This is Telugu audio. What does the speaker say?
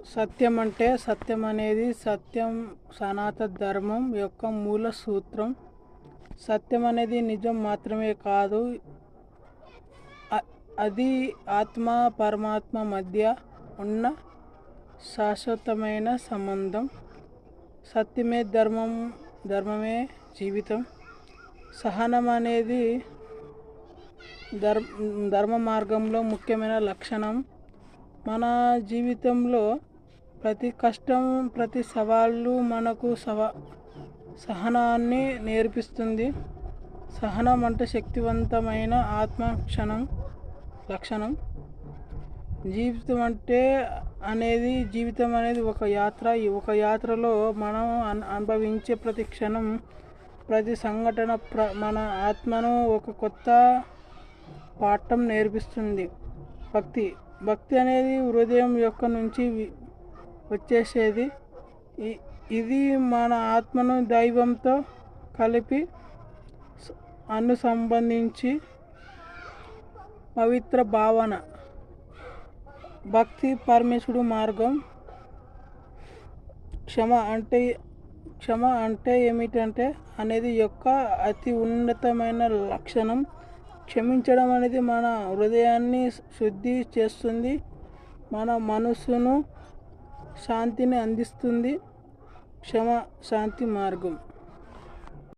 సత్యం అనేది సనాతన ధర్మం యొక్క మూల సూత్రం. సత్యం అనేది నిజం మాత్రమే కాదు, అది ఆత్మ పరమాత్మ మధ్య ఉన్న శాశ్వతమైన సంబంధం. సత్యమే ధర్మమే జీవితం. సహనం అనేది ధర్మ మార్గంలో ముఖ్యమైన లక్షణం. మన జీవితంలో ప్రతి కష్టం, ప్రతి సవాళ్ళు మనకు సహనాన్ని నేర్పిస్తుంది. సహనం అంటే శక్తివంతమైన ఆత్మ లక్షణం. జీవితం అనేది ఒక యాత్ర. ఒక యాత్రలో మనం అనుభవించే ప్రతి క్షణం, ప్రతి సంఘటన మన ఆత్మను ఒక కొత్త పాఠం నేర్పిస్తుంది. భక్తి అనేది హృదయం యొక్క నుంచి వచ్చేసేది. ఇది మన ఆత్మను దైవంతో కలిపి అనుసంబంధించి పవిత్ర భావన. భక్తి పరమేశ్వరుడు మార్గం. క్షమ అంటే ఏమిటంటే అనేది యొక్క అతి ఉన్నతమైన లక్షణం. క్షమించడం అనేది మన హృదయాన్ని శుద్ధి చేస్తుంది, మన మనసును శాంతిని అందిస్తుంది. క్షమ శాంతి మార్గం.